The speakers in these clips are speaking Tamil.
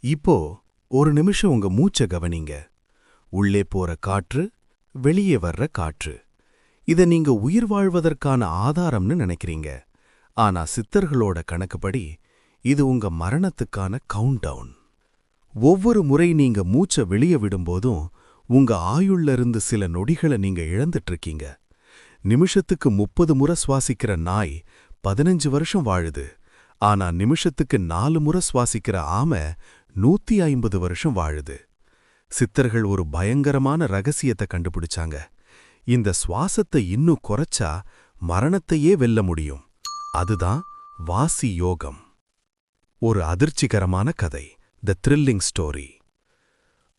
இப்போ ஒரு நிமிஷம் உங்க மூச்ச கவனிங்க. உள்ளே போற காற்று, வெளியே வர்ற காற்று. இத நீங்க உயிர் வாழ்வதற்கான ஆதாரம்னு நினைக்கிறீங்க. ஆனா சித்தர்களோட கணக்குப்படி இது உங்க மரணத்துக்கான கவுண்டவுன். ஒவ்வொரு முறை நீங்க மூச்ச வெளியே விடும்போதும் உங்க ஆயுள்ல இருந்து சில நொடிகளை நீங்க இழந்துட்டு இருக்கீங்க. நிமிஷத்துக்கு 30 முறை சுவாசிக்கிற நாய் 15 வருஷம் வாழுது. ஆனா நிமிஷத்துக்கு 4 முறை சுவாசிக்கிற ஆமை 150 வருஷம் வாழுது. சித்தர்கள் ஒரு பயங்கரமான ரகசியத்தை கண்டுபிடிச்சாங்க. இந்த சுவாசத்தை இன்னும் குறைச்சா மரணத்தையே வெல்ல முடியும். அதுதான் வாசி யோகம். ஒரு அதிர்ச்சிகரமான கதை, தி த்ரில்லிங் ஸ்டோரி.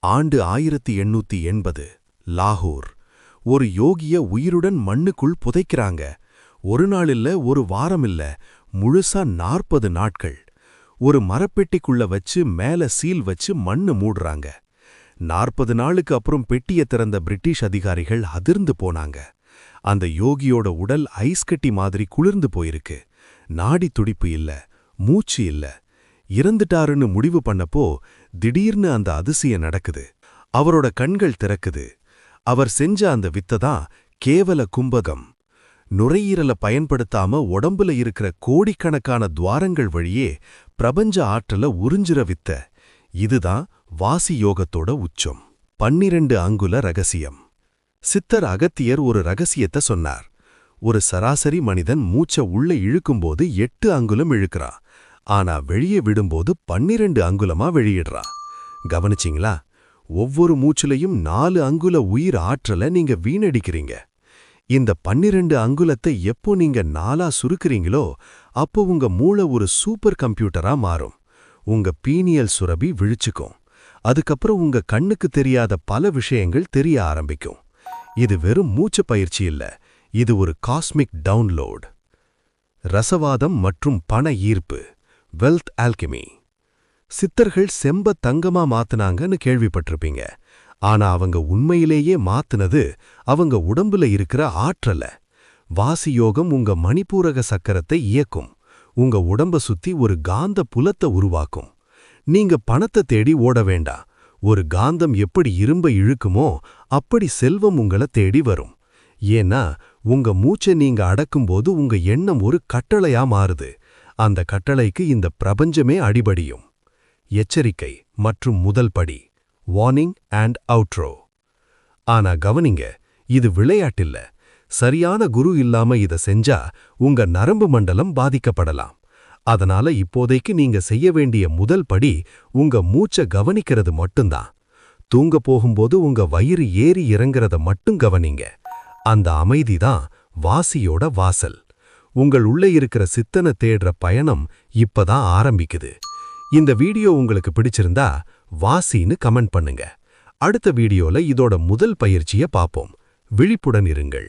ஆண்டு 1880, லாகூர். ஒரு யோகிய உயிருடன் மண்ணுக்குள் புதைக்கிறாங்க. ஒரு நாள் இல்ல, ஒரு வாரம் இல்ல, முழுசா 40 நாட்கள். ஒரு மரப்பெட்டிக்குள்ள வச்சு மேல சீல் வச்சு மண்ணு மூடுறாங்க. 40 நாளுக்கு அப்புறம் பெட்டியை திறந்த பிரிட்டிஷ் அதிகாரிகள் அதிர்ந்து போனாங்க. அந்த யோகியோட உடல் ஐஸ் கட்டி மாதிரி குளிர்ந்து போயிருக்கு. நாடி துடிப்பு இல்ல, மூச்சு இல்ல. இறந்துட்டாருன்னு முடிவு பண்ணப்போ திடீர்னு அந்த அதிசயம் நடக்குது. அவரோட கண்கள் திறக்குது. அவர் செஞ்ச அந்த வித்ததான் கேவல கும்பகம். நுரையீரலை பயன்படுத்தாம உடம்புல இருக்கிற கோடிக்கணக்கான துவாரங்கள் வழியே பிரபஞ்ச ஆற்றல உறிஞ்சுற வித்த. இதுதான் வாசி யோகத்தோட உச்சம். 12 அங்குல ரகசியம். சித்தர் அகத்தியர் ஒரு ரகசியத்தை சொன்னார். ஒரு சராசரி மனிதன் மூச்ச உள்ள இழுக்கும்போது 8 அங்குலம் இழுக்கிறான். ஆனா வெளியே விடும்போது 12 அங்குலமா வெளியிடுறான். கவனிச்சிங்களா? ஒவ்வொரு மூச்சுலையும் 4 அங்குல உயிர் ஆற்றலை நீங்க வீணடிக்கிறீங்க. இந்த 12 அங்குலத்தை எப்போ நீங்க 4ஆ சுருக்குறீங்களோ அப்போ உங்க மூளை ஒரு சூப்பர் கம்ப்யூட்டரா மாறும். உங்க பீனியல் சுரபி விழிச்சுக்கும். அதுக்கப்புறம் உங்க கண்ணுக்கு தெரியாத பல விஷயங்கள் தெரிய ஆரம்பிக்கும். இது வெறும் மூச்சு பயிற்சி இல்ல, இது ஒரு காஸ்மிக் டவுன்லோட். ரசவாதம் மற்றும் பண ஈர்ப்பு, வெல்த் ஆல்கெமி. சித்தர்கள் செம்ப தங்கமா மாத்துனாங்கன்னு கேள்விப்பட்டிருப்பீங்க. ஆனா அவங்க உண்மையிலேயே மாத்துனது அவங்க உடம்புல இருக்கிற ஆற்றல. வாசியோகம் உங்க மணிப்பூரக சக்கரத்தை இயக்கும். உங்க உடம்ப சுத்தி ஒரு காந்த புலத்தை உருவாக்கும். நீங்க பணத்தை தேடி ஓட வேண்டாம். ஒரு காந்தம் எப்படி இரும்பை இழுக்குமோ அப்படி செல்வம் உங்களை தேடி வரும். ஏன்னா உங்க மூச்சை நீங்க அடக்கும்போது உங்க எண்ணம் ஒரு கட்டளையா மாறுது. அந்த கட்டளைக்கு இந்த பிரபஞ்சமே அடிபடியும். எச்சரிக்கை மற்றும் முதல் படி, வார்னிங் அண்ட் அவுட்ரோ. ஆனா கவனிங்க, இது விளையாட்டில்ல. சரியான குரு இல்லாம இத செஞ்சா உங்க நரம்பு மண்டலம் பாதிக்கப்படலாம். அதனால இப்போதைக்கு நீங்க செய்ய வேண்டிய முதல் படி உங்க மூச்ச கவனிக்கிறது மட்டும்தான். தூங்க போகும்போது உங்க வயிறு ஏறி இறங்குறத மட்டும் கவனிங்க. அந்த அமைதிதான் வாசியோட வாசல். உங்கள் உள்ளே இருக்கிற சித்தனை தேடுற பயணம் இப்பதான் ஆரம்பிக்குது. இந்த வீடியோ உங்களுக்கு பிடிச்சிருந்தா வாசின்னு கமெண்ட் பண்ணுங்க. அடுத்த வீடியோல இதோட முதல் பயிற்சியை பார்ப்போம். விழிப்புடன் இருங்கள்.